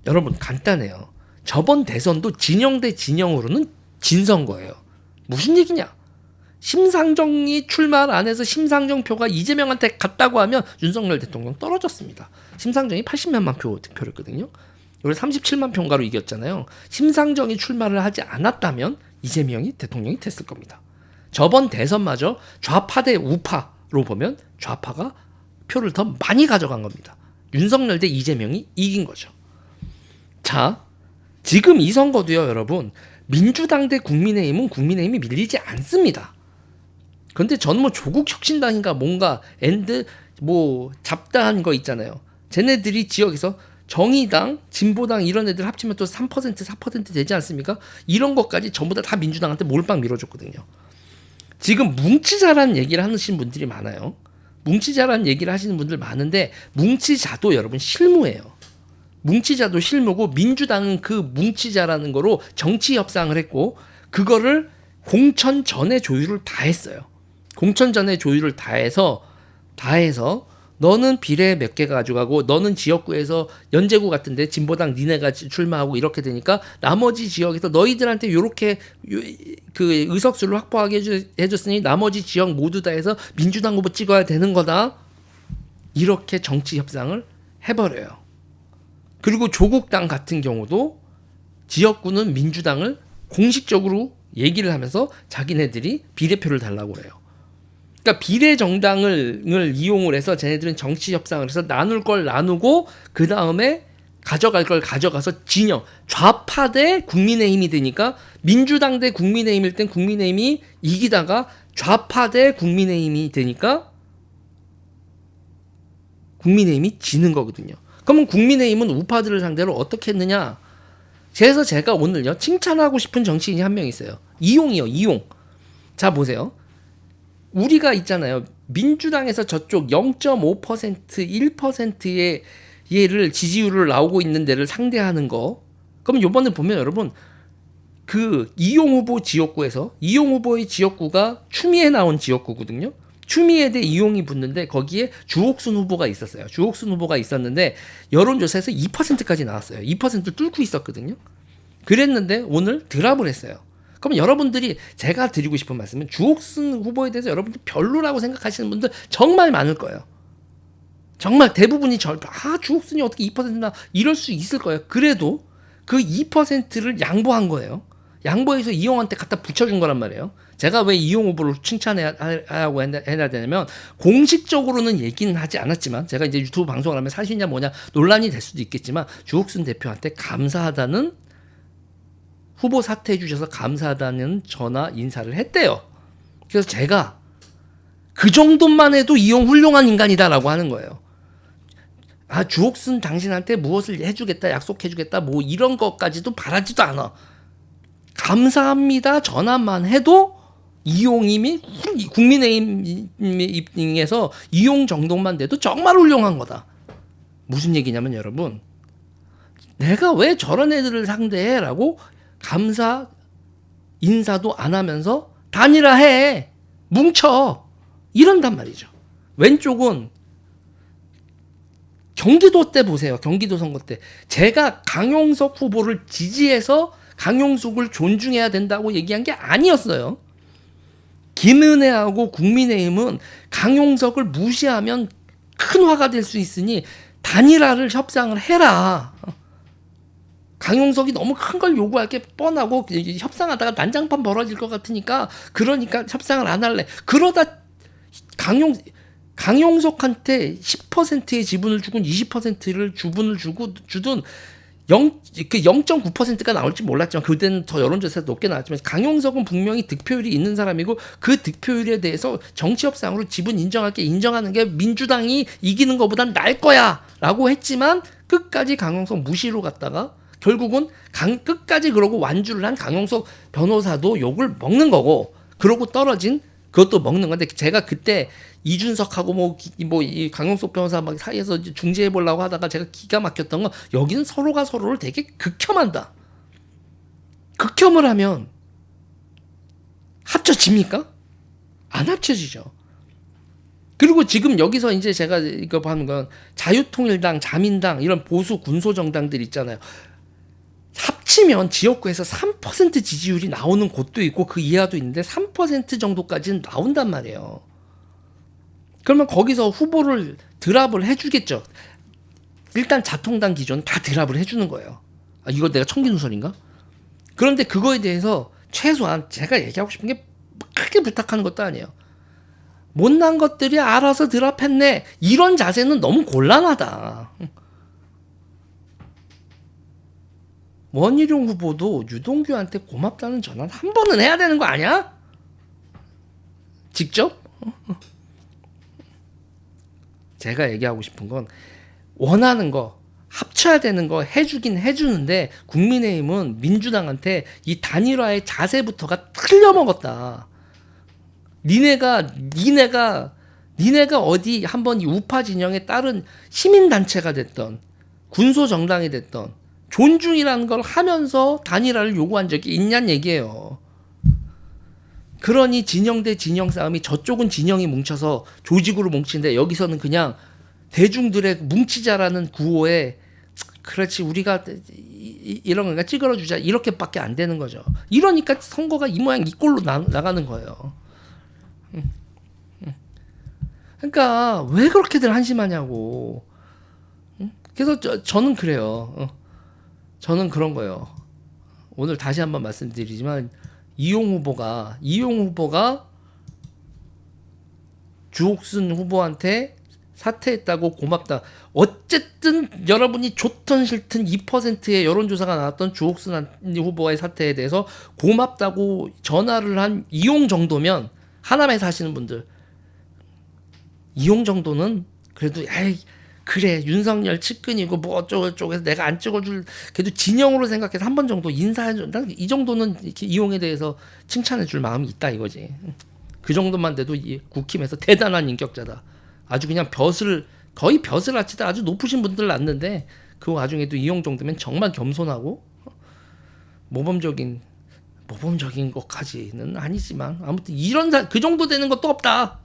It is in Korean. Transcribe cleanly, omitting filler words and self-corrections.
여러분 간단해요. 저번 대선도 진영 대 진영으로는 진 선거예요. 무슨 얘기냐? 심상정이 출마를 안 해서 심상정 표가 이재명한테 갔다고 하면 윤석열 대통령 떨어졌습니다. 심상정이 80몇만 표 득표했거든요. 이걸 37만 표가로 이겼잖아요. 심상정이 출마를 하지 않았다면 이재명이 대통령이 됐을 겁니다. 저번 대선마저 좌파 대 우파로 보면 좌파가 표를 더 많이 가져간 겁니다. 윤석열 대 이재명이 이긴 거죠. 자, 지금 이 선거도요, 여러분. 민주당 대 국민의힘은 국민의힘이 밀리지 않습니다. 근데 저는 뭐 조국혁신당인가 뭔가 잡다한 거 있잖아요. 쟤네들이 지역에서 정의당, 진보당 이런 애들 합치면 또 3%, 4% 되지 않습니까? 이런 것까지 전부 다 민주당한테 몰빵 밀어줬거든요. 지금 뭉치자라는 얘기를 하시는 분들이 많아요. 뭉치자라는 얘기를 하시는 분들 많은데 뭉치자도 여러분 실무예요. 뭉치자도 실무고 민주당은 그 뭉치자라는 거로 정치 협상을 했고 그거를 공천 전에 조율을 다 했어요. 공천 전에 조율을 다 해서 너는 비례 몇 개 가져가고 너는 지역구에서 연제구 같은데 진보당 니네가 출마하고 이렇게 되니까 나머지 지역에서 너희들한테 요렇게 그 의석수를 확보하게 해줬으니 나머지 지역 모두 다 해서 민주당 후보 찍어야 되는 거다. 이렇게 정치 협상을 해버려요. 그리고 조국당 같은 경우도 지역구는 민주당을 공식적으로 얘기를 하면서 자기네들이 비례표를 달라고 그래요. 그러니까 비례 정당을 이용을 해서 쟤네들은 정치 협상을 해서 나눌 걸 나누고 그 다음에 가져갈 걸 가져가서 진영 좌파 대 국민의힘이 되니까 민주당 대 국민의힘일 땐 국민의힘이 이기다가 좌파 대 국민의힘이 되니까 국민의힘이 지는 거거든요. 그러면 국민의힘은 우파들을 상대로 어떻게 했느냐? 그래서 제가 오늘요 칭찬하고 싶은 정치인이 한 명 있어요. 이용이요, 이용. 자 보세요. 우리가 있잖아요. 민주당에서 저쪽 0.5%, 1%의 얘를 지지율을 나오고 있는 데를 상대하는 거. 그럼 요번에 보면 여러분 그 이용 후보 지역구에서 이용 후보의 지역구가 추미애 나온 지역구거든요. 추미애 대 이용이 붙는데 거기에 주옥순 후보가 있었어요. 주옥순 후보가 있었는데 여론조사에서 2%까지 나왔어요. 2%를 뚫고 있었거든요. 그랬는데 오늘 드랍을 했어요. 그럼 여러분들이 제가 드리고 싶은 말씀은 주옥순 후보에 대해서 여러분들 별로라고 생각하시는 분들 정말 많을 거예요. 정말 대부분이 주옥순이 어떻게 2%나 이럴 수 있을 거예요. 그래도 그 2%를 양보한 거예요. 양보해서 이용한테 갖다 붙여준 거란 말이에요. 제가 왜 이용 후보를 칭찬하고 해야 되냐면 공식적으로는 얘기는 하지 않았지만 제가 이제 유튜브 방송을 하면 사실이냐 뭐냐 논란이 될 수도 있겠지만 주옥순 대표한테 감사하다는 후보 사퇴해 주셔서 감사하다는 전화 인사를 했대요. 그래서 제가 그 정도만 해도 이용 훌륭한 인간이다라고 하는 거예요. 주옥순 당신한테 무엇을 해주겠다 약속해주겠다 뭐 이런 것까지도 바라지도 않아. 감사합니다 전화만 해도 이용임이 국민의힘 입장에서 이용 정도만 돼도 정말 훌륭한 거다. 무슨 얘기냐면 여러분 내가 왜 저런 애들을 상대해 라고 감사 인사도 안 하면서 단일화해 뭉쳐 이런단 말이죠. 왼쪽은 경기도 때 보세요. 경기도 선거 때 제가 강용석 후보를 지지해서 강용석을 존중해야 된다고 얘기한 게 아니었어요. 김은혜하고 국민의힘은 강용석을 무시하면 큰 화가 될 수 있으니 단일화를 협상을 해라. 강용석이 너무 큰 걸 요구할 게 뻔하고 협상하다가 난장판 벌어질 것 같으니까 그러니까 협상을 안 할래. 그러다 강용석한테 10%의 지분을 주고 20%를 주분을 주든 0.9%가 나올지 몰랐지만 그때는 더 여론조사에서 높게 나왔지만 강용석은 분명히 득표율이 있는 사람이고 그 득표율에 대해서 정치협상으로 지분 인정하는 게 민주당이 이기는 것보단 나을 거야 라고 했지만 끝까지 강용석 무시로 갔다가 결국은 끝까지 그러고 완주를 한 강용석 변호사도 욕을 먹는 거고 그러고 떨어진 그것도 먹는 건데 제가 그때 이준석하고 이 강용석 변호사 막 사이에서 중재해 보려고 하다가 제가 기가 막혔던 건 여기는 서로가 서로를 되게 극혐한다. 극혐을 하면 합쳐집니까? 안 합쳐지죠. 그리고 지금 여기서 이제 제가 이거 하는 건 자유통일당, 자민당 이런 보수 군소 정당들 있잖아요. 합치면 지역구에서 3% 지지율이 나오는 곳도 있고 그 이하도 있는데 3% 정도까지는 나온단 말이에요. 그러면 거기서 후보를 드랍을 해주겠죠. 일단 자통당 기존 다 드랍을 해주는 거예요. 아, 이거 내가 청기 누설인가? 그런데 그거에 대해서 최소한 제가 얘기하고 싶은 게 크게 부탁하는 것도 아니에요. 못난 것들이 알아서 드랍했네. 이런 자세는 너무 곤란하다. 원희룡 후보도 유동규한테 고맙다는 전화는 한 번은 해야 되는 거 아니야? 직접? 제가 얘기하고 싶은 건 원하는 거 합쳐야 되는 거 해주긴 해주는데 국민의힘은 민주당한테 이 단일화의 자세부터가 틀려먹었다. 니네가 어디 한번 이 우파 진영에 따른 시민단체가 됐던 군소 정당이 됐던 존중이라는 걸 하면서 단일화를 요구한 적이 있냐는 얘기예요. 그러니 진영 대 진영 싸움이 저쪽은 진영이 뭉쳐서 조직으로 뭉치는데 여기서는 그냥 대중들의 뭉치자라는 구호에 그렇지 우리가 이런 거니까 찌그러주자 이렇게밖에 안 되는 거죠. 이러니까 선거가 이 모양 이 꼴로 나가는 거예요. 그러니까 왜 그렇게들 한심하냐고. 그래서 저는 그래요. 저는 그런 거예요. 오늘 다시 한번 말씀드리지만 이용 후보가 주옥순 후보한테 사퇴했다고 고맙다. 어쨌든 여러분이 좋든 싫든 2%의 여론조사가 나왔던 주옥순 후보의 사퇴에 대해서 고맙다고 전화를 한 이용 정도면 하남에 사시는 분들 이용 정도는 그래도 에이 그래 윤석열 측근이고 뭐 어쩌고저쩌고 내가 안 찍어줄 그래도 진영으로 생각해서 한 번 정도 인사해줘. 이 정도는 이렇게 이용에 대해서 칭찬해줄 마음이 있다 이거지. 그 정도만 돼도 이 국힘에서 대단한 인격자다. 아주 그냥 거의 벼슬 아치다 아주 높으신 분들 났는데 그 와중에도 이용 정도면 정말 겸손하고 모범적인 것까지는 아니지만 아무튼 그 정도 되는 것도 없다.